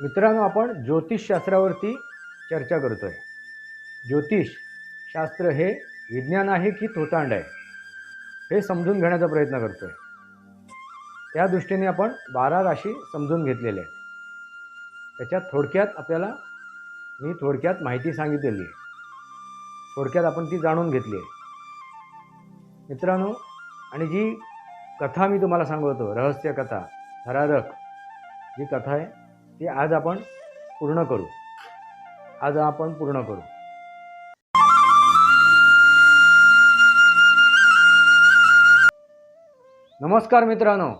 मित्रांनो, आपण ज्योतिषशास्त्रावरती चर्चा करतोय. ज्योतिष शास्त्र हे विज्ञान आहे की थोतांड आहे, हे समजून घेण्याचा प्रयत्न करतोय. त्या दृष्टीने आपण 12 राशी समजून घेतलेल्या आहेत. त्याच्यात थोडक्यात माहिती सांगितलेली आहे. थोडक्यात आपण ती जाणून घेतली आहे. मित्रांनो, आणि जी कथा मी तुम्हाला सांगतो, रहस्य कथा, थरारक जी कथा आहे, ती आज आपण पूर्ण करू. नमस्कार मित्रांनो,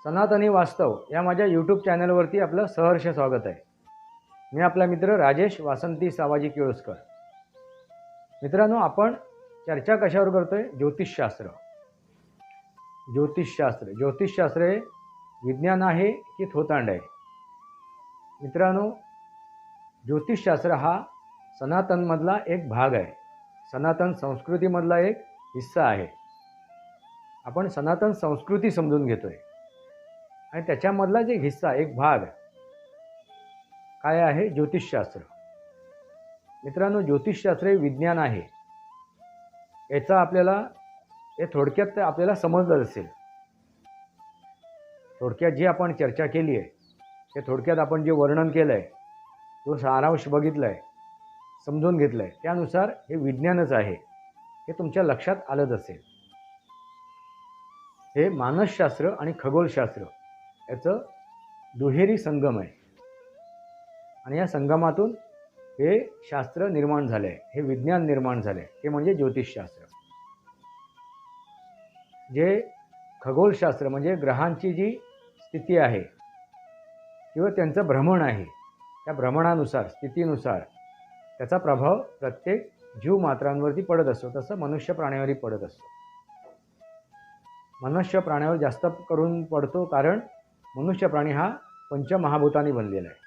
सनातनी वास्तव या माझ्या यूट्यूब चॅनलवरती आपलं सहर्ष स्वागत आहे. मी आपला मित्र राजेश वासंती सावाजी केळुसकर. मित्रांनो, आपण चर्चा कशावर करतोय? ज्योतिषशास्त्र हे विज्ञान आहे की थोतांड आहे? मित्रांनो, ज्योतिषशास्त्र हा सनातनमधला एक भाग आहे. सनातन संस्कृतीमधला एक हिस्सा आहे. आपण सनातन संस्कृती समजून घेतोय आणि त्याच्यामधला जे हिस्सा, एक भाग काय आहे? ज्योतिषशास्त्र. मित्रांनो, ज्योतिषशास्त्र हे विज्ञान आहे. याचा थोडक्यात आपल्याला समजलं असेल. थोडक्यात जी आपण चर्चा केली आहे, ते थोडक्यात आपण जे वर्णन केलं आहे, तो सारांश बघितला आहे, समजून घेतलं आहे, त्यानुसार हे विज्ञानच आहे हे तुमच्या लक्षात आलंच असेल. हे मानसशास्त्र आणि खगोलशास्त्र याचं दुहेरी संगम आहे आणि या संगमातून हे शास्त्र निर्माण झाले आहे, हे विज्ञान निर्माण झाले आहे, ते म्हणजे ज्योतिषशास्त्र. जे खगोलशास्त्र म्हणजे ग्रहांची जी स्थिती आहे किंवा त्यांचं भ्रमण आहे, त्या भ्रमणानुसार, स्थितीनुसार त्याचा प्रभाव प्रत्येक जीवमात्रांवरती पडत असतो. तसं मनुष्य प्राण्यावरही पडत असतो. मनुष्य प्राण्यावर जास्त करून पडतो, कारण मनुष्य प्राणी हा पंचमहाभूतांनी बनलेला आहे.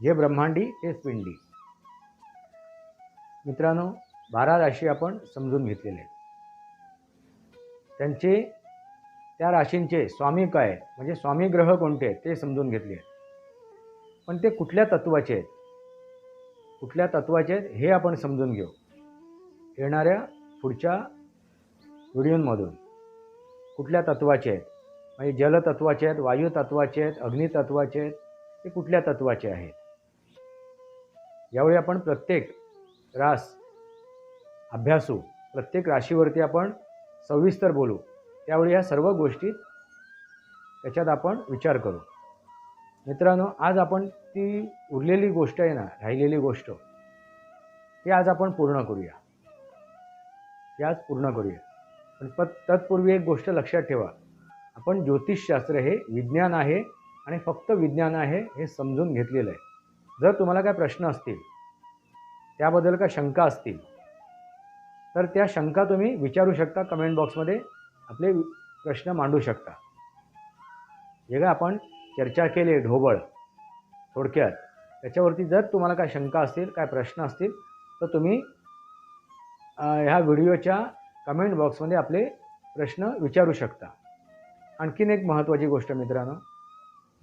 जे ब्रह्मांडी ते पिंडी. मित्रांनो, 12 राशी आपण समजून घेतलेले आहेत. त्या राशींचे स्वामी काय, म्हणजे स्वामी ग्रह कोणते आहेत ते समजून घेतले आहेत. पण ते कुठल्या तत्वाचे आहेत हे आपण समजून घेऊ येणाऱ्या पुढच्या व्हिडिओमधून. कुठल्या तत्वाचे आहेत, म्हणजे जलतत्वाचे आहेत, वायू तत्वाचे आहेत, अग्नितत्वाचे आहेत, ते कुठल्या तत्वाचे आहेत. यावेळी आपण प्रत्येक प्रत्येक राशीवरती आपण सविस्तर बोलू. त्यावेळी या सर्व गोष्टी त्याच्यात आपण विचार करू. मित्रांनो, आज आपण ती उरलेली गोष्ट आहे ना, राहिलेली गोष्ट, ती आज आपण पूर्ण करूया. पण तत्पूर्वी एक गोष्ट लक्षात ठेवा. आपण ज्योतिषशास्त्र हे विज्ञान आहे आणि फक्त विज्ञान आहे हे समजून घेतलेलं आहे. जर तुम्हाला काय प्रश्न असतील, त्याबद्दल काय शंका असतील, तर त्या शंका तुम्ही विचारू शकता. कमेंट बॉक्समध्ये आपले प्रश्न मांडू शकता. जे काय आपण चर्चा केली ढोबळ थोडक्यात, त्याच्यावरती जर तुम्हाला काय शंका असतील, काय प्रश्न असतील, तर तुम्ही ह्या व्हिडिओच्या कमेंट बॉक्समध्ये आपले प्रश्न विचारू शकता. आणखीन एक महत्त्वाची गोष्ट मित्रांनो,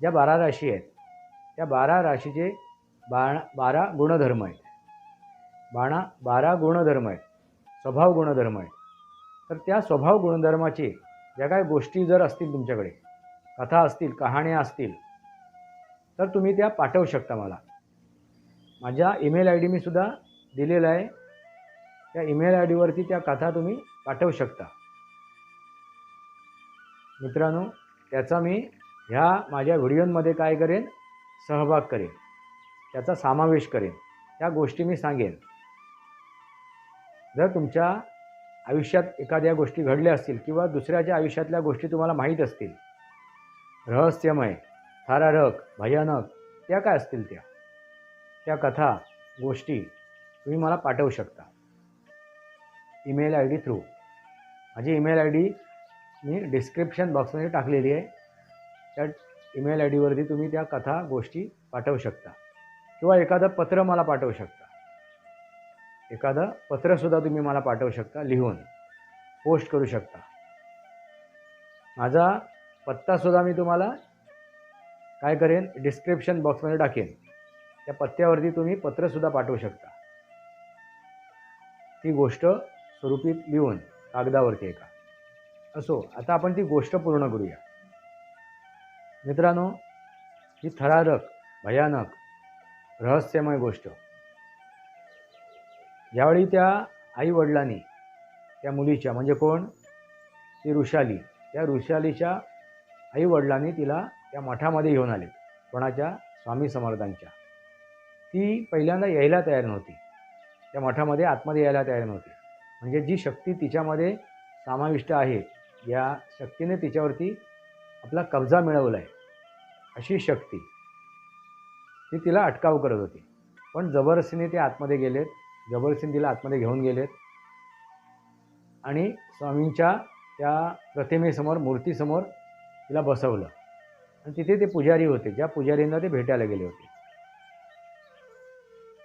ज्या 12 राशी आहेत, त्या 12 राशीचे 12 गुणधर्म आहेत. 12 गुणधर्म आहेत, स्वभाव गुणधर्म आहेत. तर त्या स्वभाव गुणधर्माचे ज्या काय गोष्टी जर असतील तुमच्याकडे, कथा असतील, कहाण्या असतील, तर तुम्ही त्या पाठवू शकता मला. माझा ईमेल आय डी मी सुद्धा दिलेला आहे. त्या ईमेल आय डीवरती त्या कथा तुम्ही पाठवू शकता. मित्रांनो, त्याचा मी ह्या माझ्या व्हिडिओमध्ये काय करेन, सहभाग करेन, त्याचा समावेश करेन, त्या गोष्टी मी सांगेन. जर तुमच्या आयुष्यात एखाद्या गोष्टी घडल्या असतील किंवा दुसऱ्याच्या आयुष्यातल्या गोष्टी तुम्हाला माहीत असतील, रहस्यमय, थरारक, भयानक, त्या काय असतील, त्या कथा, गोष्टी तुम्ही मला पाठवू शकता ईमेल आय डी थ्रू. माझी email I D me description बॉक्समध्ये टाकलेली आहे. त्या ईमेल आय डीवरती तुम्ही त्या कथा, गोष्टी पाठवू शकता किंवा एखादं पत्र मला पाठवू शकता. एखादं पत्रसुद्धा तुम्ही मला पाठवू शकता, लिहून पोस्ट करू शकता. माझा पत्तासुद्धा मी तुम्हाला काय करेन, डिस्क्रिप्शन बॉक्समध्ये टाकेन. त्या पत्त्यावरती तुम्ही पत्रसुद्धा पाठवू शकता. ती गोष्ट स्वरूपीत लिहून कागदावरती एका. असो, आता आपण ती गोष्ट पूर्ण करूया. मित्रांनो, ही थरारक, भयानक, रहस्यमय गोष्ट. ज्यावेळी त्या आईवडिलांनी त्या मुलीच्या, म्हणजे कोण, ती ऋषाली, त्या ऋषालीच्या आईवडिलांनी तिला त्या मठामध्ये घेऊन आले. कोणाच्या? स्वामी समर्थांच्या. ती पहिल्यांदा यायला तयार नव्हती. त्या मठामध्ये आतमध्ये यायला तयार नव्हती. म्हणजे जी शक्ती तिच्यामध्ये समाविष्ट आहे, या शक्तीने तिच्यावरती आपला कब्जा मिळवला आहे, अशी शक्ती ती तिला अटकाव करत होती. पण जबरदस्तीने ते आतमध्ये गेलेत, जबरदस्तीने तिला आतमध्ये घेऊन गेलेत आणि स्वामींच्या त्या प्रतिमेसमोर, मूर्तीसमोर तिला बसवलं. आणि तिथे ते पुजारी होते, ज्या पुजारींना ते भेटायला गेले होते.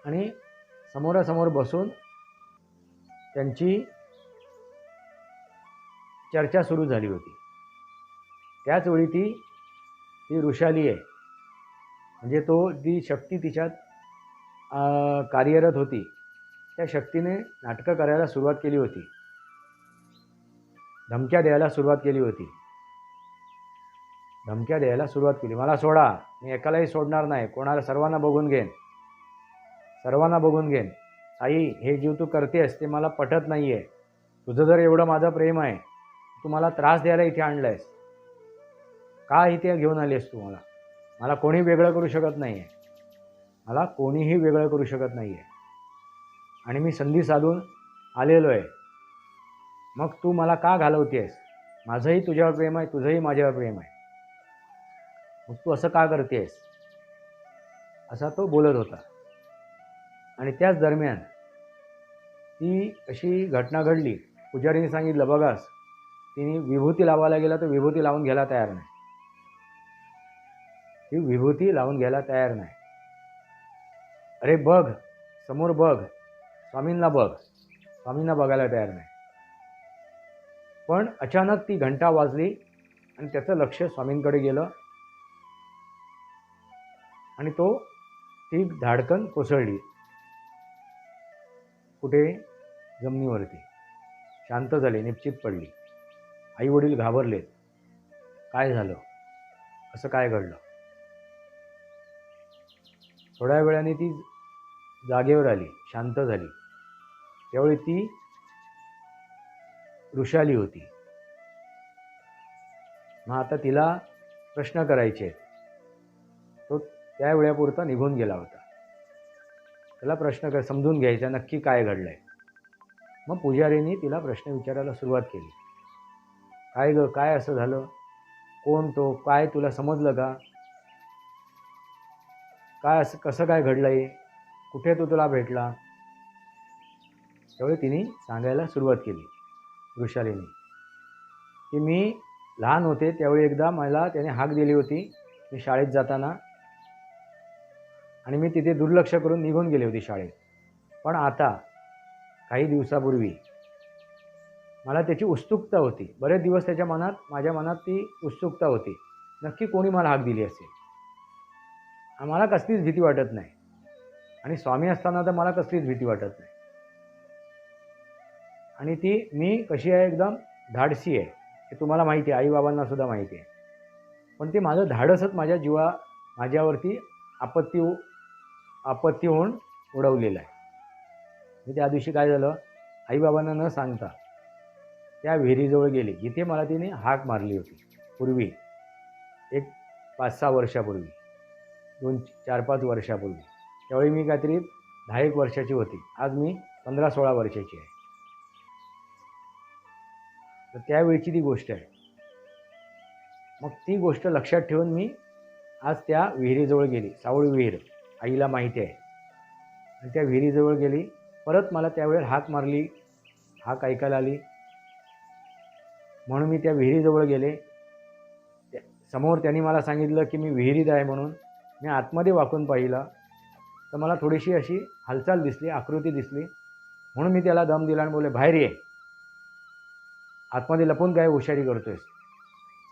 आणि समोरासमोर बसून त्यांची चर्चा सुरू झाली होती. त्याचवेळी ती ऋषाली आहे, म्हणजे ती शक्ती तिच्यात कार्यरत होती, त्या शक्तीने नाटकं करायला सुरुवात केली होती, धमक्या द्यायला सुरुवात केली होती. धमक्या द्यायला सुरुवात केली, मला सोडा, मी एकालाही सोडणार नाही, कोणाला, सर्वांना बघून घेईन, सर्वांना बघून घेईन. आई, हे जीव तू करतेस ते मला पटत नाही आहे. तुझं जर एवढं माझं प्रेम आहे, तू मला त्रास द्यायला इथे आणलं आहेस. का इथे घेऊन आली आहेस तू मला? मला कोणी वेगळं करू शकत नाही आहे, मला कोणीही वेगळं करू शकत नाही आहे. आणि मी संधी साधून आलेलो आहे. मग तू मला का घालवतेस? माझंही तुझ्यावर प्रेम आहे, तुझंही माझ्यावर प्रेम आहे. मग तू असं का करतेस? असा तो बोलत होता. आणि त्याच दरम्यान ती अशी घटना घडली. पुजारीने सांगितलं, बघास, तिने विभूती लावायला गेला तर विभूती लावून घ्यायला तयार नाही. ती विभूती लावून घ्यायला तयार नाही. अरे बघ, समोर बघ, स्वामींना बघ, स्वामींना बघायला तयार नाही. पण अचानक ती घंटा वाजली आणि त्याचं लक्ष स्वामींकडे गेलं आणि ती धाडकन कोसळली. कुठे? जमिनीवरती. शांत झाले, निश्चित पडली. आईवडील घाबरलेत. काय झालं? असं काय घडलं? थोड्या वेळाने ती जागेवर आली, शांत झाली. त्यावेळी ती ऋषाली होती. मग आता तिला प्रश्न करायचे आहेत. तो त्या वेळापुरता निघून गेला होता. त्याला प्रश्न समजून घ्यायचा, नक्की काय घडलं आहे. मग पुजारीने तिला प्रश्न विचारायला सुरुवात केली. काय गं, काय असं झालं? कोण तो? काय तुला समजलं का? काय असं कसं काय घडलं आहे? कुठे तो तुला भेटला? त्यावेळी तिने सांगायला सुरुवात केली ऋषालीने, की मी लहान होते त्यावेळी एकदा मला त्याने हाक दिली होती, मी शाळेत जाताना, आणि मी तिथे दुर्लक्ष करून निघून गेली होती शाळेत. पण आता काही दिवसापूर्वी मला त्याची उत्सुकता होती. बरेच दिवस माझ्या मनात ती उत्सुकता होती, नक्की कोणी मला हाक दिली असेल. मला कसलीच भीती वाटत नाही, आणि स्वामी असताना तर मला कसलीच भीती वाटत नाही. आणि मी कशी आहे, एकदम धाडसी आहे, हे तुम्हाला माहिती आहे, आईबाबांना सुद्धा माहिती आहे. पण ते माझं धाडसच माझ्यावरती आपत्ती होऊन उडवलेलं आहे. मी त्या दिवशी काय झालं, आईबाबांना न सांगता त्या विहिरीजवळ गेली, जिथे मला तिने हाक मारली होती पूर्वी, एक 5-6 वर्षापूर्वी, 4-5 वर्षापूर्वी. त्यावेळी मी काहीतरी 10-1 वर्षाची होती. आज मी 15-16 वर्षाची आहे. तर त्यावेळची ती गोष्ट आहे. मग ती गोष्ट लक्षात ठेवून मी आज त्या विहिरीजवळ गेली. सावळी विहीर, आईला माहिती आहे. आणि त्या विहिरीजवळ गेली. परत मला त्यावेळेला हाक मारली, हाक ऐकायला आली, म्हणून मी त्या विहिरीजवळ गेले. समोर त्यांनी मला सांगितलं की मी विहिरीत आहे म्हणून. मी आतमध्ये वाकून पाहिलं तर मला थोडीशी अशी हालचाल दिसली, आकृती दिसली. म्हणून मी त्याला दम दिला आणि बोलले, बाहेर ये, आतमध्ये लपून काय हुशारी करतोयस?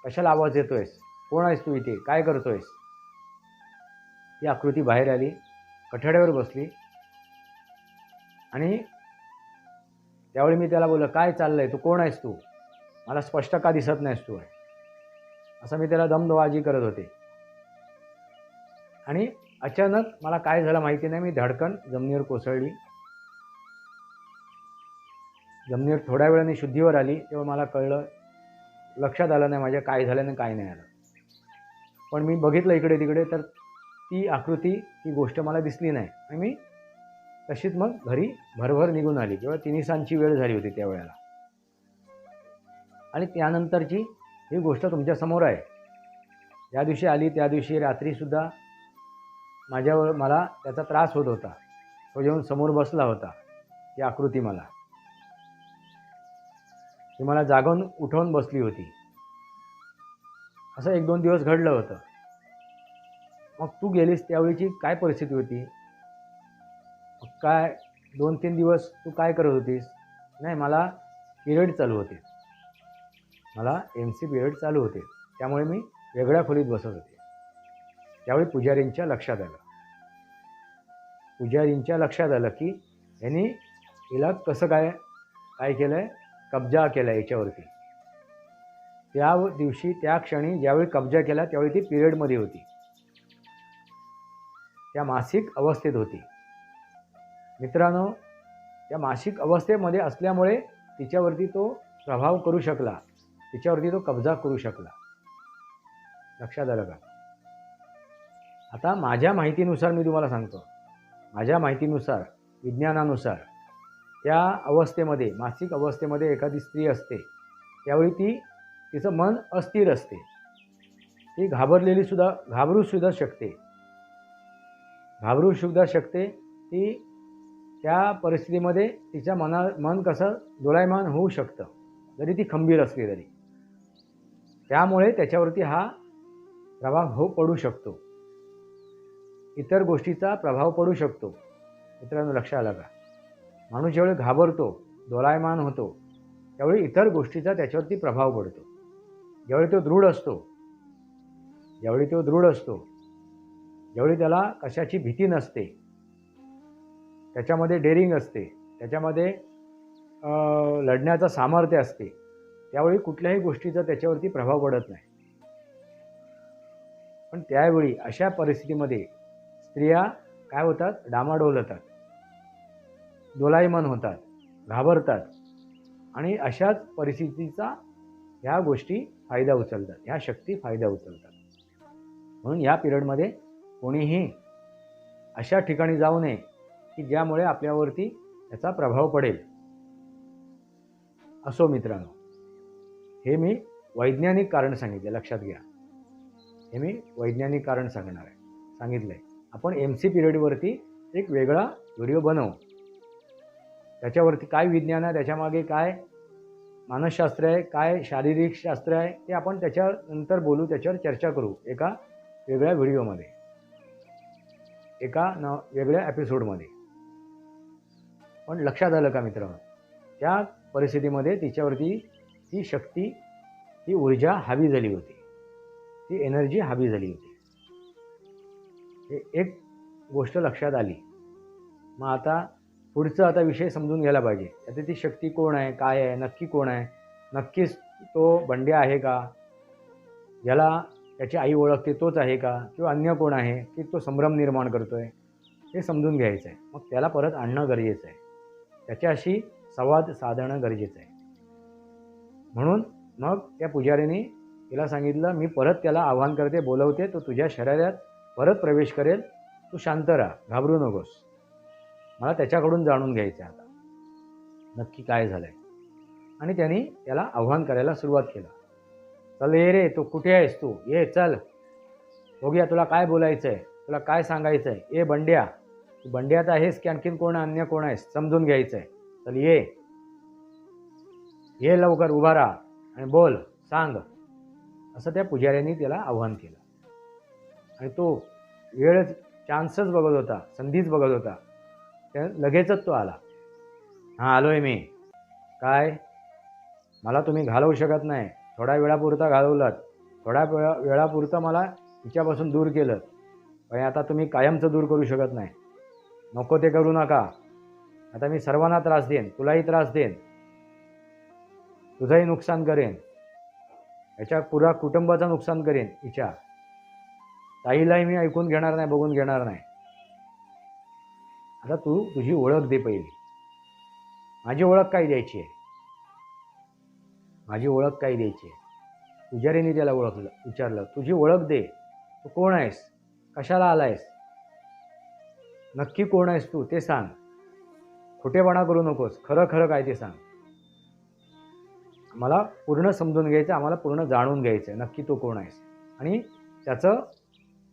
कशाला आवाज येतोयस? कोण आहेस तू इथे? काय करतोयस? ती आकृती बाहेर आली, कठड्यावर बसली आणि त्यावेळी मी त्याला बोललो, काय चाललंय, तू कोण आहेस, तू मला स्पष्ट का दिसत नाहीस तू आहे, असं मी त्याला दमदबाजी करत होते. आणि अचानक मला काय झालं माहिती नाही, मी धडकन जमिनीवर कोसळली. जमिनीवर थोड्या वेळाने शुद्धीवर आली तेव्हा मला कळलं, लक्षात आलं नाही माझ्या काय झालं आणि काय नाही आलं. पण मी बघितलं इकडे तिकडे तर ती आकृती, ती गोष्ट मला दिसली नाही आणि मी तशीच मग घरी भरभर निघून आली. किंवा 3:30ची वेळ झाली होती त्यावेळेला. आणि त्यानंतरची ही गोष्ट तुमच्यासमोर आहे. ज्या दिवशी आली त्या दिवशी रात्रीसुद्धा मला त्याचा त्रास होत होता. तो येऊन समोर बसला होता, ती आकृती मला जागवून उठवून बसली होती. असं 1-2 दिवस घडलं होतं. मग तू गेलीस त्यावेळीची काय परिस्थिती होती, काय 2-3 दिवस तू काय करत होतीस? नाही, मला पिरियड चालू होते, मला MC पिरियड चालू होते, त्यामुळे मी वेगळ्या खोलीत बसत होते. त्यावेळी पुजारींच्या लक्षात आलं की यांनी हिला कसं काय केलं आहे, कब्जा केला याच्यावरती. त्या दिवशी त्या क्षणी ज्यावेळी कब्जा केला त्यावेळी ती पिरियडमध्ये होती, त्या मासिक अवस्थेत होती. मित्रांनो, त्या मासिक अवस्थेमध्ये असल्यामुळे तिच्यावरती तो प्रभाव करू शकला, तिच्यावरती तो कब्जा करू शकला. लक्षात आलं का? आता माझ्या माहितीनुसार मी तुम्हाला सांगतो, माझ्या माहितीनुसार, विज्ञानानुसार, त्या अवस्थेमध्ये, मासिक अवस्थेमध्ये एखादी स्त्री असते त्यावेळी तिचं मन अस्थिर असते, ती घाबरू सुद्धा शकते. ती त्या परिस्थितीमध्ये तिच्या मन कसं दोलायमान होऊ शकतं, जरी ती खंबीर असली तरी. त्यामुळे त्याच्यावरती हा प्रभाव पडू शकतो, इतर गोष्टीचा प्रभाव पडू शकतो. मित्रांनो, लक्षात आलं का? माणूस ज्यावेळी घाबरतो, दोलायमान होतो, त्यावेळी इतर गोष्टीचा त्याच्यावरती प्रभाव पडतो. ज्यावेळी तो दृढ असतो, ज्यावेळी त्याला कशाची भीती नसते, त्याच्यामध्ये डेअरिंग असते, त्याच्यामध्ये लढण्याचं सामर्थ्य असते, त्यावेळी कुठल्याही गोष्टीचा त्याच्यावरती प्रभाव पडत नाही. पण त्यावेळी अशा परिस्थितीमध्ये स्त्रिया काय होतात, डामाडोल होतात, दोलायमान होतात, घाबरतात. आणि अशाच परिस्थितीचा ह्या गोष्टी फायदा उचलतात, ह्या शक्ती फायदा उचलतात. म्हणून या पिरियडमध्ये कोणीही अशा ठिकाणी जाऊ नये की ज्यामुळे आपल्यावरती त्याचा प्रभाव पडेल. असो मित्रांनो, हे मी वैज्ञानिक कारण सांगितले, लक्षात घ्या. हे मी वैज्ञानिक कारण सांगितलं आहे. आपण MC पिरियडवरती एक वेगळा व्हिडिओ बनवू, त्याच्यावरती काय विज्ञान आहे, त्याच्यामागे काय मानसशास्त्र आहे, काय शारीरिक शास्त्र आहे, ते आपण त्याच्यानंतर बोलू, त्याच्यावर चर्चा करू एका वेगळ्या व्हिडिओमध्ये, वेगळ्या एपिसोडमध्ये. पण लक्षात आलं का मित्रांनो, त्या परिस्थितीमध्ये तिच्यावरती ती शक्ती, ती ऊर्जा हावी झाली होती, ती एनर्जी हावी झाली होती. हे एक गोष्ट लक्षात आली. मग आता पुढचा विषय समजून घ्यायला पाहिजे. आता ती शक्ती कोण आहे, काय आहे, नक्की कोण आहे, नक्कीच तो बंड्या आहे का, ज्याला त्याची आई ओळखते तोच आहे का, किंवा अन्य कोण आहे की तो संभ्रम निर्माण करतोय, हे समजून घ्यायचं आहे. मग त्याला परत आणणं गरजेचं आहे, त्याच्याशी संवाद साधणं गरजेचं आहे. म्हणून मग त्या पुजारीने तिला सांगितलं, मी परत त्याला आवाहन करते, बोलवते, तो तुझ्या शरीरात परत प्रवेश करेल, तू शांत राहा, घाबरू नकोस, मला त्याच्याकडून जाणून घ्यायचं आहे आता नक्की काय झालं आहे. आणि त्यांनी त्याला आव्हान करायला सुरुवात केलं. चल ये रे, तू कुठे आहेस, तू ये, चल बघूया तुला काय बोलायचं आहे, तुला काय सांगायचं आहे. ए बंड्या, तू बंड्यात आहेस की आणखीन कोण, अन्य कोण आहेस, समजून घ्यायचं आहे. चल ये लवकर, उभा राहा आणि बोल, सांग, असं त्या पुजाऱ्यांनी त्याला आव्हान केलं. आणि तो चान्सच बघत होता, संधीच बघत होता. त्या लगेचच तो आला. हां, आलोय मी. काय, मला तुम्ही घालवू शकत नाही, थोड्या वेळापुरता घालवलात, थोड्या वेळापुरतं मला तिच्यापासून दूर केलं, पण आता तुम्ही कायमचं दूर करू शकत नाही. नको ते करू नका. आता मी सर्वांना त्रास देईन, तुलाही त्रास देईन, तुझंही नुकसान करेन, याच्या पुरा कुटुंबाचं नुकसान करेन. हिच्या ताईलाही मी ऐकून घेणार नाही, बघून घेणार नाही. आता तू तुझी ओळख दे पहिली. माझी ओळख काय द्यायची आहे? माझी ओळख काय द्यायची आहे? पुजारीने त्याला ओळखलं, विचारलं, तुझी ओळख दे. तू कोण आहेस? कशाला आलायस? नक्की कोण आहेस तू ते सांग. खोटेपणा करू नकोस. खरं खरं काय ते सांग. मला पूर्ण समजून घ्यायचं, आम्हाला पूर्ण जाणून घ्यायचं आहे नक्की तू कोण आहेस. आणि त्याचं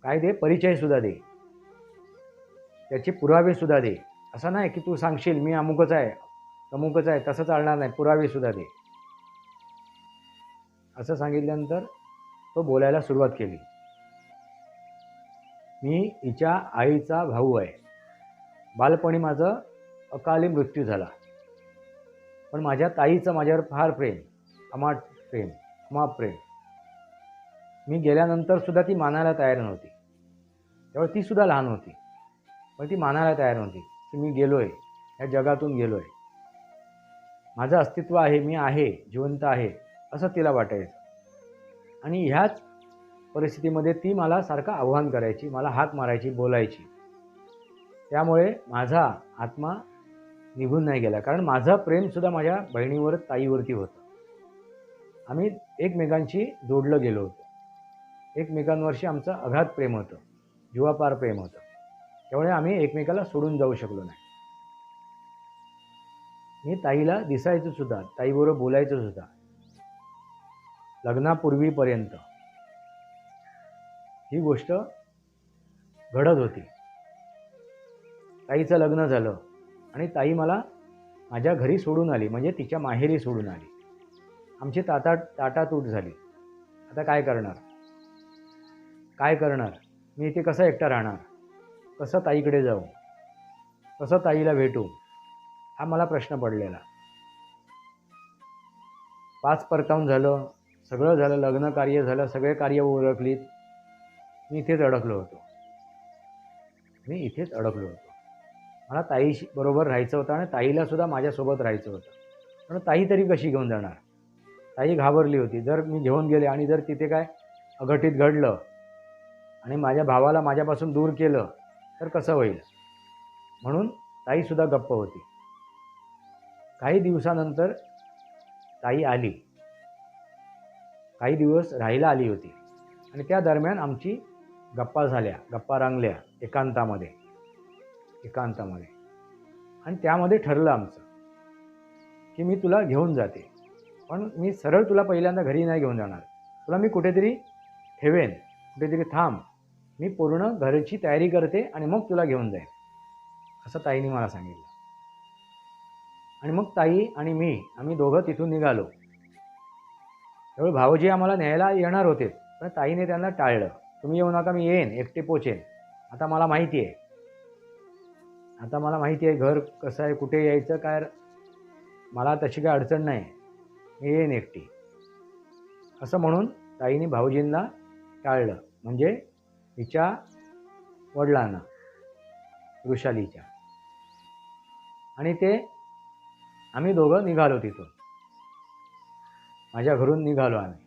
काय दे, परिचयसुद्धा दे, त्याचे पुरावेसुद्धा दे. असं नाही की तू सांगशील मी अमुकच आहे तमुकच आहे, तसं चालणार नाही. पुरावेसुद्धा दे. असं सांगितल्यानंतर तो बोलायला सुरुवात केली. मी हिच्या आईचा भाऊ आहे. बालपणी माझं अकाली मृत्यू झाला. पण माझ्या ताईचं माझ्यावर फार प्रेम, अमाट प्रेम, अमाप प्रेम. मी गेल्यानंतरसुद्धा ती मानायला तयार नव्हती. त्यावेळी तीसुद्धा लहान होती, पण ती मानायला तयार नव्हती की मी गेलो आहे, या जगातून गेलो आहे. माझं अस्तित्व आहे, मी आहे, जिवंत आहे, असं तिला वाटायचं. आणि ह्याच परिस्थितीमध्ये ती मला सारखं आव्हान करायची, मला हाक मारायची, बोलायची. त्यामुळे माझा आत्मा निघून नाही गेला, कारण माझं प्रेमसुद्धा माझ्या बहिणीवर, ताईवरती होतं. आम्ही एकमेकांशी जोडलं गेलो होतो. एकमेकांवरशी आमचं अगाध प्रेम होतं, जीवापार प्रेम होतं. त्यामुळे आम्ही एकमेकाला सोडून जाऊ शकलो नाही. मी ताईला दिसायचं सुद्धा, ताईबरोबर बोलायचं सुद्धा लग्नापूर्वीपर्यंत. ही गोष्ट घडत होती. ताईचं लग्न झालं आणि ताई मला माझ्या घरी सोडून आली, म्हणजे तिच्या माहेरी सोडून आली. आमची ताटातूट झाली. आता काय करणार? काय करणार? मी इथे कसं एकटा राहणार? कसं ताईकडे जाऊ? कसं ताईला भेटू? हा मला प्रश्न पडलेला. 5 परतावून झालं, सगळं झालं, लग्न कार्य झालं, सगळे कार्य उरकलीत. मी इथेच अडकलो होतो. मला ताईशी बरोबर राहायचं होतं आणि ताईलासुद्धा माझ्यासोबत राहायचं होतं. पण ताई तरी कशी घेऊन जाणार? ताई घाबरली होती. जर मी घेऊन गेले आणि जर तिथे काय अघटित घडलं आणि माझ्या भावाला माझ्यापासून दूर केलं तर कसं होईल? म्हणून ताईसुद्धा गप्प होती. काही दिवसानंतर ताई आली. काही दिवस राहायला आली होती आणि त्या दरम्यान आमची गप्पा झाल्या, गप्पा रंगल्या एकांतामध्ये. आणि त्यामध्ये ठरलं आमचं की मी तुला घेऊन जाते, पण मी सरळ तुला पहिल्यांदा घरी नाही घेऊन जाणार. तुला मी कुठेतरी ठेवेन, कुठेतरी थांब. मी पूर्ण घरची तयारी करते आणि मग तुला घेऊन जाईन, असं ताईने मला सांगितलं. आणि मग ताई आणि मी, आम्ही दोघं तिथून निघालो. त्यावेळी भाऊजी आम्हाला न्यायला येणार होते, पण ताईने त्यांना टाळलं. तुम्ही येऊ नका, मी येईन, एकटे पोचेन. आता मला माहिती आहे घर कसं आहे, कुठे यायचं, काय. मला तशी काय अडचण नाही, मी येईन एकटी, असं म्हणून ताईने भाऊजींना टाळलं. म्हणजे तिच्या वडिलांना, वृषालीच्या. आणि आम्ही दोघं निघालो तिथून. माझ्या घरून निघालो आम्ही.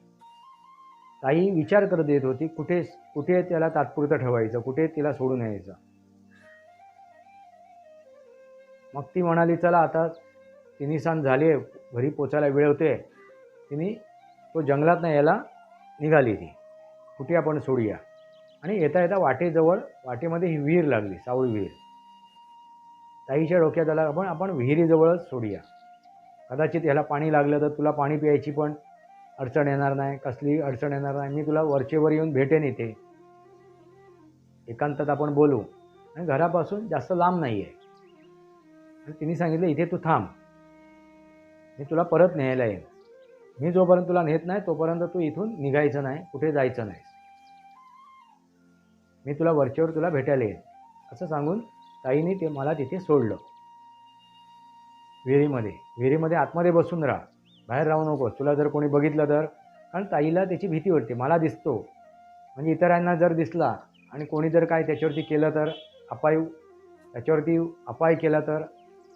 ताई विचार करत येत होती कुठे त्याला तात्पुरतं ठेवायचं, कुठे तिला सोडून यायचं. मग ती म्हणाली, चला आता 3 सांज झाले, घरी पोचायला वेळ होते. तो जंगलात नाही यायला निघाली. ती कुठे आपण सोडूया. आणि येता येता वाटेमध्ये ही विहीर लागली, सावळी विहीर. ताईच्या डोक्यात आला, आपण विहिरीजवळच सोडूया. कदाचित ह्याला पाणी लागलं तर तुला पाणी प्यायची पण अडचण येणार नाही, कसली अडचण येणार नाही. मी तुला वरचेवर येऊन भेटेन इथे, एकांतात आपण बोलू, आणि घरापासून जास्त लांब नाही आहे. आणि तिने सांगितलं, इथे तू थांब, मी तुला परत न्यायला येईन. मी जोपर्यंत तुला नेत नाही तोपर्यंत तू इथून निघायचं नाही, कुठे जायचं नाही. मी तुला वरचेवर तुला भेटायला येईन, असं सांगून ताईने मला तिथे सोडलं. विहिरीमध्ये आतमध्ये बसून राहा, बाहेर राहू नकोस. तुला जर कोणी बघितलं तर, कारण ताईला त्याची भीती वाटते. मला दिसतो म्हणजे इतरांना जर दिसला आणि कोणी जर काय त्याच्यावरती केलं तर त्याच्यावरती अपाय केला तर,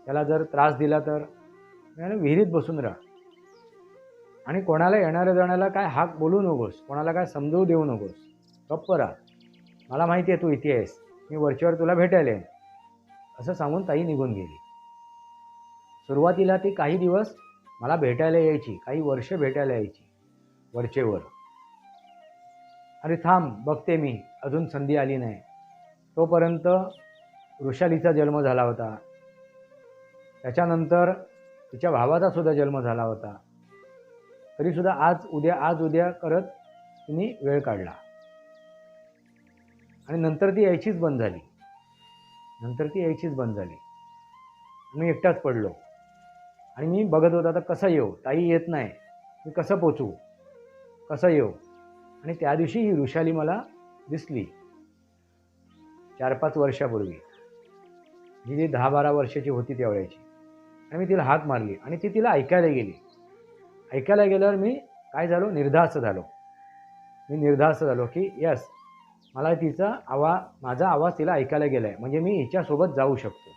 त्याला जर त्रास दिला तर विहिरीत बसून राहा. आणि कोणाला येणाऱ्या जाण्याला काय हाक बोलू नकोस, कोणाला काय समजवू देऊ नकोस, गप्प राहा. मला माहिती आहे तू इथे आहेस, मी वरच्यावर तुला भेटायला येईन, असं सांगून ताई निघून गेली. सुरुवातीला ती काही दिवस मला भेटायला यायची, काही वर्ष भेटायला यायची वरचेवर. अरे थांब बघते मी, अजून संधी आली नाही. तोपर्यंत वृषालीचा जन्म झाला होता, त्याच्यानंतर तिच्या भावाचा सुद्धा जन्म झाला होता. तरीसुद्धा आज उद्या करत तिने वेळ काढला. आणि नंतर ती यायचीच बंद झाली. मी एकटाच पडलो आणि मी बघत होता आता कसं येऊ, ताई येत नाही, मी कसं पोचू, कसं येऊ. आणि त्या दिवशी ही वृषाली मला दिसली 4-5 वर्षापूर्वी, जी 10-12 वर्षाची होती त्यावेळेची. आणि मी तिला हाक मारली आणि ती तिला ऐकायला गेली. ऐकायला गेल्यावर मी काय झालो, निर्धास्त झालो की यस, मला माझा आवाज तिला ऐकायला गेला आहे, म्हणजे मी हिच्यासोबत जाऊ शकतो.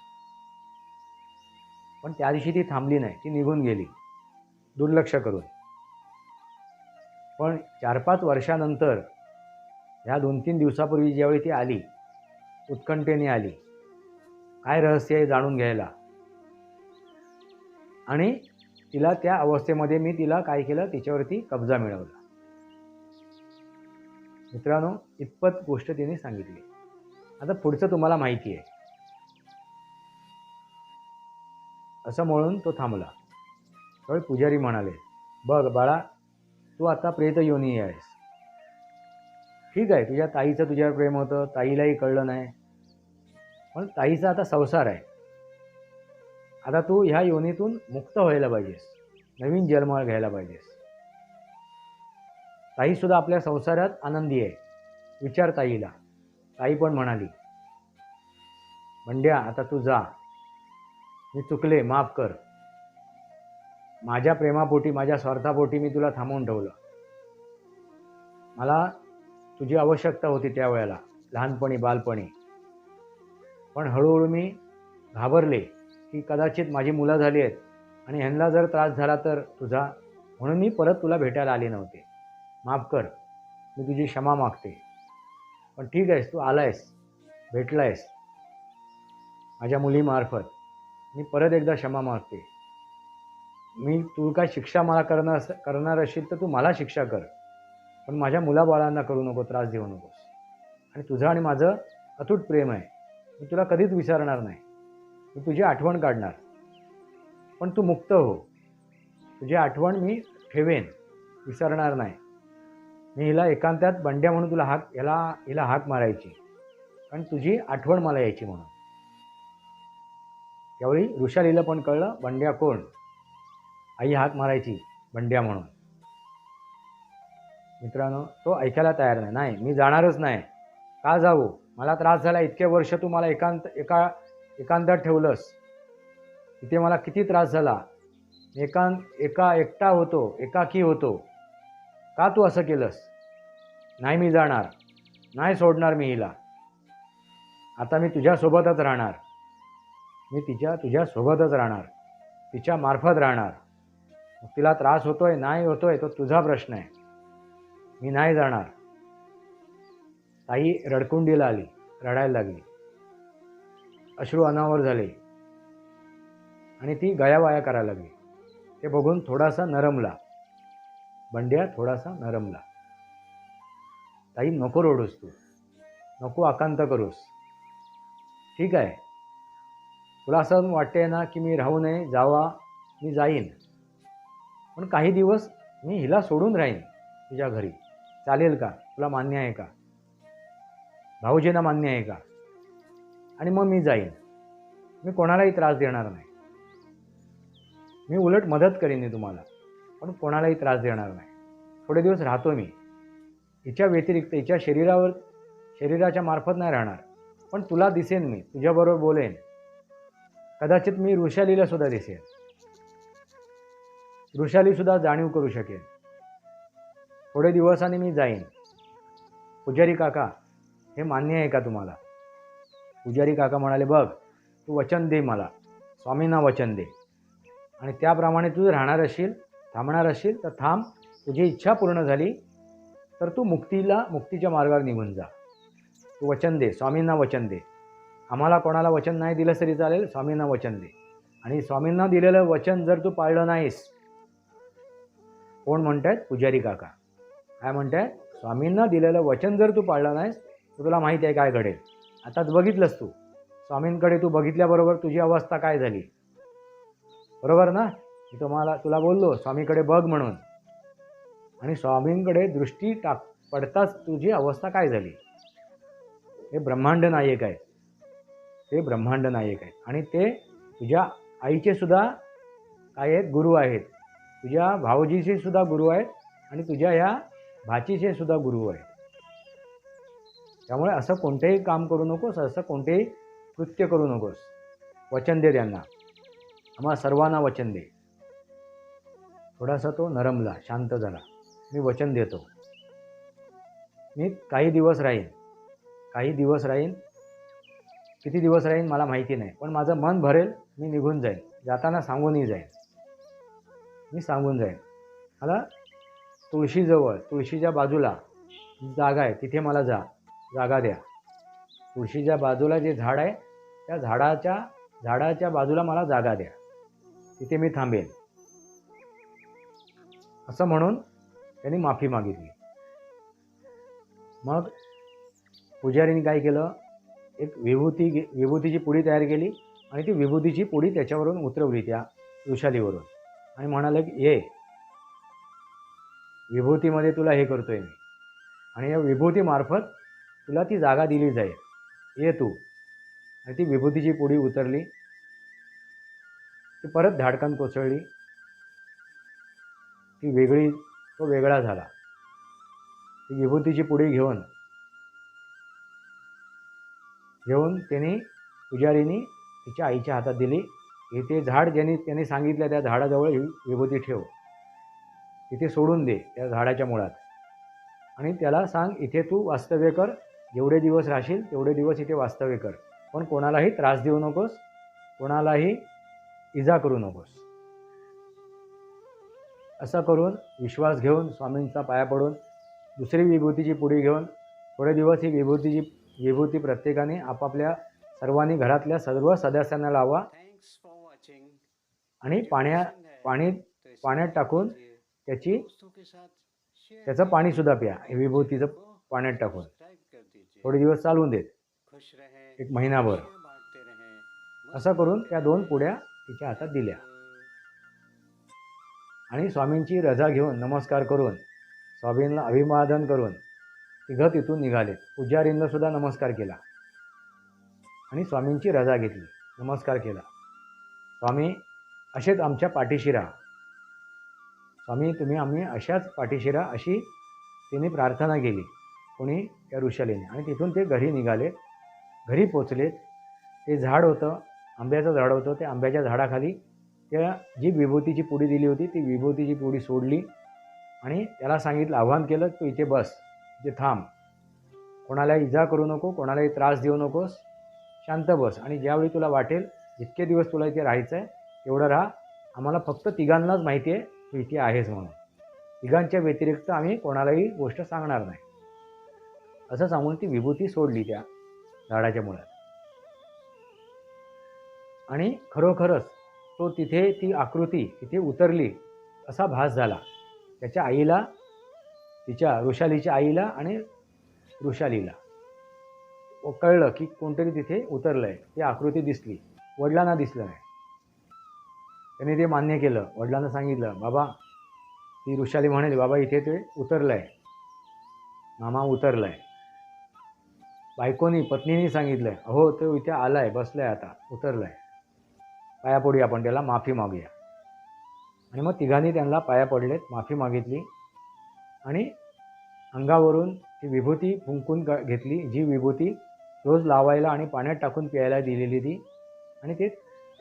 पण त्या दिवशी ती थांबली नाही, ती निघून गेली दुर्लक्ष करून. पण 4-5 वर्षानंतर ह्या 2-3 दिवसापूर्वी ज्यावेळी ती आली, उत्कंठेने आली, काय रहस्य आहे जाणून घ्यायला. आणि तिला त्या अवस्थेमध्ये मी तिला काय केलं, तिच्यावरती कब्जा मिळवला. मित्रांनो, इतपत गोष्ट तिने सांगितली. आता पुढचं तुम्हाला माहिती आहे. असं म्हणून तो थांबला. त्यावेळी पुजारी म्हणाले, बघ बाळा, तू आता प्रेत योनी आहेस. ठीक आहे, तुझ्या ताईचं तुझ्यावर प्रेम होतं, ताईलाही कळलं नाही, पण ताईचा आता संसार आहे. आता तू ह्या योनीतून मुक्त व्हायला पाहिजेस, नवीन जन्म घ्यायला पाहिजेस. ताईसुद्धा आपल्या संसारात आनंदी आहे. विचार ताईला. ताई पण म्हणाली, बंड्या आता तू जा, मी चुकले, माफ कर. माझ्या प्रेमापोटी, माझ्या स्वार्थापोटी मी तुला थांबवून ठेवलं. मला तुझी आवश्यकता होती त्यावेळेला, लहानपणी, बालपणी. पण हळूहळू मी घाबरले की कदाचित माझी मुलं झाली आहेत आणि ह्यांना जर त्रास झाला तर तुझा, म्हणून मी परत तुला भेटायला आले नव्हते. माफ कर, मी तुझी क्षमा मागते. पण ठीक आहेस, तू आलायस, भेटलायस माझ्या मुलीमार्फत, मी परत एकदा क्षमा मागते. तू काय शिक्षा मला करणार असेल तर तू मला शिक्षा कर, पण माझ्या मुलाबाळांना करू नको, त्रास देऊ नकोस. आणि तुझं आणि माझं अतूट प्रेम आहे, मी तुला कधीच विसरणार नाही, मी तुझी आठवण काढणार. पण तू मुक्त हो, तुझी आठवण मी ठेवेन, विसरणार नाही. मी हिला एकांतात बंड्या म्हणून हिला हाक मारायची, कारण तुझी आठवण मला यायची म्हणून. त्यावेळी वृषालीला पण कळलं बंड्या कोण. आई हाक मारायची बंड्या म्हणून. मित्रांनो, तो ऐकायला तयार नाही, मी जाणारच नाही. का जाऊ, मला त्रास झाला, इतके वर्ष तू मला एकांतात ठेवलंस, इथे मला किती त्रास झाला, एकटा होतो, एकाकी होतो, का तू असं केलंस. नाही, मी जाणार नाही, सोडणार मी हिला. आता मी तुझ्यासोबतच राहणार, मी तुझ्यासोबतच राहणार, तिच्या मार्फत राहणार. मग तिला त्रास होतोय नाही होतोय तो तुझा प्रश्न आहे, मी नाही जाणार. ताई रडकुंडीला आली, रडायला लागली, अश्रू अनावर झाले आणि ती गयावाया करायला लागली. ते बघून थोडासा नरमला बंड्या, थोडासा नरमला. ताई नको रडूस, तू नको आकांत करूस, ठीक आहे. तुला असं वाटते ना की मी राहू नये, मी जाईन, पण काही दिवस मी हिला सोडून राहीन तुझ्या घरी, चालेल का, तुला मान्य आहे का, भाऊजींना मान्य आहे का. आणि मग मी जाईन, मी कोणालाही त्रास देणार नाही, मी उलट मदत करीन मी तुम्हाला, पण कोणालाही त्रास देणार नाही. थोडे दिवस राहतो मी हिच्या व्यतिरिक्त, हिच्या शरीराच्या मार्फत नाही राहणार, पण तुला दिसेन, मी तुझ्याबरोबर बोलेन, कदाचित मी वृषालीला सुद्धा दिसेन, वृषालीसुद्धा जाणीव करू शकेन. थोडे दिवसांनी मी जाईन. पुजारी काका, हे मान्य आहे का तुम्हाला? पुजारी काका म्हणाले, बघ तू वचन दे मला, स्वामींना वचन दे, आणि त्याप्रमाणे तू राहणार असशील, थांबणार असशील तर थांब, तुझी इच्छा पूर्ण झाली तर तू मुक्तीच्या मार्गावर निघून जा. तू वचन दे, स्वामींना वचन दे. आम्हाला कोणाला वचन नाही दिलं तरी चालेल, स्वामींना वचन दे. आणि स्वामींना दिलेलं वचन जर तू पाळलं नाहीस, कोण म्हणतायत? पुजारी काका. काय म्हणतायत? स्वामींना दिलेलं वचन जर तू पाळलं नाहीस तर तुला माहिती आहे काय घडेल. आताच बघितलंस तू, स्वामींकडे तू बघितल्याबरोबर तुझी अवस्था काय झाली, बरोबर ना? मी तुला बोललो स्वामीकडे बघ म्हणून, आणि स्वामींकडे दृष्टी पडताच तुझी अवस्था काय झाली. हे ब्रह्मांड नायक आहे, ते ब्रह्मांड नायक आहे. आणि ते तुझ्या आईचे सुद्धा काय आहेत? गुरु आहेत. तुझ्या भाऊजीचे सुद्धा गुरु आहेत, आणि तुझ्या ह्या भाचीचे सुद्धा गुरु आहेत. त्यामुळे असं कोणतेही काम करू नकोस, असं कोणतेही कृत्य करू नकोस. वचन दे त्यांना, आम्हा सर्वांना वचन दे. थोडासा तो नरमला, शांत झाला. मी वचन देतो, मी काही दिवस राहीन, किती दिवस राहीन मला माहिती नाही, पण माझं मन भरेल, मी निघून जाईन. जाताना सांगूनही जाईन, मी सांगून जाईन. मला तुळशीजवळ, तुळशीच्या बाजूला जागा आहे, तिथे मला जागा द्या. तुळशीच्या बाजूला जे झाड आहे त्या झाडाच्या बाजूला मला जागा द्या, तिथे मी थांबेन. असं म्हणून त्यांनी माफी मागितली. मग पुजारीने काय केलं? एक विभूतीची पुडी तयार केली, आणि ती विभूतीची पुडी त्याच्यावरून उतरवली, त्या वृषालीवरून, आणि म्हणाले की ये, विभूतीमध्ये तुला हे करतोय मी, आणि या विभूतीमार्फत तुला ती जागा दिली जाईल, ये तू. आणि ती विभूतीची पुडी उतरली, ती परत धाडकन कोसळली, तो वेगळा झाला. ती विभूतीची पुडी घेऊन पुजारीने तिच्या आईच्या हातात दिली. इथे झाड त्यांनी सांगितलं त्या झाडाजवळ ही विभूती ठेव, तिथे सोडून दे त्या झाडाच्या मुळात, आणि त्याला सांग इथे तू वास्तव्य कर, जेवढे दिवस राहशील तेवढे दिवस इथे वास्तव्य कर, पण कोणालाही त्रास देऊ नकोस, कोणालाही इजा करू नकोस. असं करून विश्वास घेऊन स्वामींचा पाया पडून दुसरी विभूतीची पुडी घेऊन थोडे दिवस ही विभूती प्रत्येकाने आपापल्या सर्वांनी घरातल्या सर्व सदस्यांना लावा, आणि पाण्यात टाकून त्याचं पाणी सुद्धा प्या. विभूतीचं पाण्यात टाकून थोडे दिवस चालवून देत, 1 महिनाभर. असं करून त्या 2 पुड्या तिच्या हातात दिल्या, आणि स्वामींची रजा घेऊन नमस्कार करून स्वामींना अभिवादन करून तिघं तिथून निघाले. पुजारींना सुद्धा नमस्कार केला, आणि स्वामींची रजा घेतली, नमस्कार केला. स्वामी असेच आमच्या पाठीशी राहा, स्वामी आम्ही अशाच पाठीशी राहा, अशी तिने प्रार्थना केली कोणी त्या ऋषालीने. आणि तिथून ते घरी निघाले. घरी पोचले. ते झाड होतं, आंब्याचं झाड होतं. त्या आंब्याच्या झाडाखाली त्या जी विभूतीची पुडी दिली होती ती विभूतीची पुडी सोडली, आणि त्याला सांगितलं, आव्हान केलं, तू इथे बस, इथे थांब, कोणाला इजा करू नको, कोणालाही त्रास देऊ नकोस, शांत बस, आणि ज्यावेळी तुला वाटेल जितके दिवस तुला इथे राहायचं आहे तेवढं राहा. आम्हाला फक्त तिघांनाच माहिती आहे तू इथे आहेस म्हणून, तिघांच्या व्यतिरिक्त आम्ही कोणालाही गोष्ट सांगणार नाही. असं सांगून ती विभूती सोडली त्या झाडाच्या मुळात. आणि खरोखरच तो ती आकृती तिथे उतरली असा भास झाला त्याच्या आईला, तिच्या ऋषालीच्या आईला आणि ऋषालीला. कळलं की कोणतरी तिथे उतरलंय, ती आकृती दिसली. वडिलांना दिसलं नाही. त्यांनी ते मान्य केलं. वडिलांना सांगितलं, बाबा, ती ऋषाली म्हणेल, बाबा इथे ते उतरलंय, मामा उतरलाय. पत्नीने सांगितलंय, अहो तो इथे आलाय, बसलाय, आता उतरलाय, पाया पडूया, आपण त्याला माफी मागूया. आणि मग तिघांनी त्यांना पाया पडलेत, माफी मागितली, आणि अंगावरून ती विभूती फुंकून घेतली, जी विभूती रोज लावायला आणि पाण्यात टाकून प्यायला दिलेली ती, आणि ते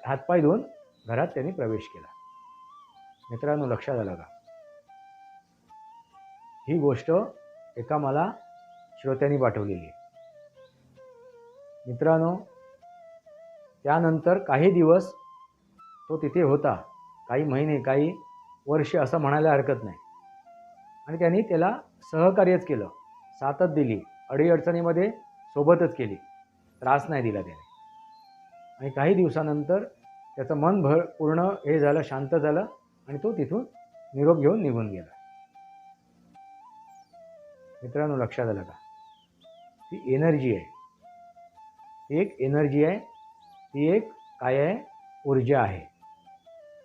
हातपाय धुवून घरात त्यांनी प्रवेश केला. मित्रांनो, लक्षात आलं का? ही गोष्ट एका मला श्रोत्यांनी पाठवलेली आहे. मित्रांनो, त्यानंतर काही दिवस तो तिथे होता, काही महिने, काही वर्ष असं म्हणायला हरकत नाही. आणि त्यांनी त्याला सहकार्यच केलं, साथच दिली, अडीअडचणीमध्ये सोबतच केली, त्रास नाही दिला त्याने. आणि काही दिवसानंतर त्याचं मन पूर्ण हे झालं, शांत झालं आणि तो तिथून निरोप घेऊन निघून गेला. मित्रांनो, लक्षात आलं का? ती एनर्जी आहे, ती एक एनर्जी आहे, ती एक काय आहे? ऊर्जा आहे.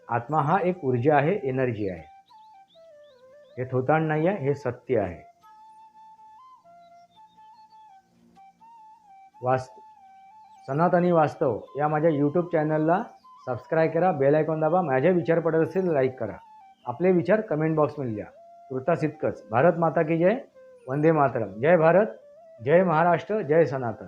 आत्मा हा एक ऊर्जा आहे, एनर्जी आहे. हे थोतांड नाही आहे, हे सत्य आहे. सनातनी वास्तव या माझ्या यूट्यूब चॅनलला सबस्क्राईब करा, बेल आयकॉन दाबा. माझे विचार पडत असेल लाईक करा. आपले विचार कमेंट बॉक्समध्ये लिहा. तुर्तास इतकंच. भारत माता की जय. वंदे मातरम. जय भारत, जय महाराष्ट्र, जय सनातन.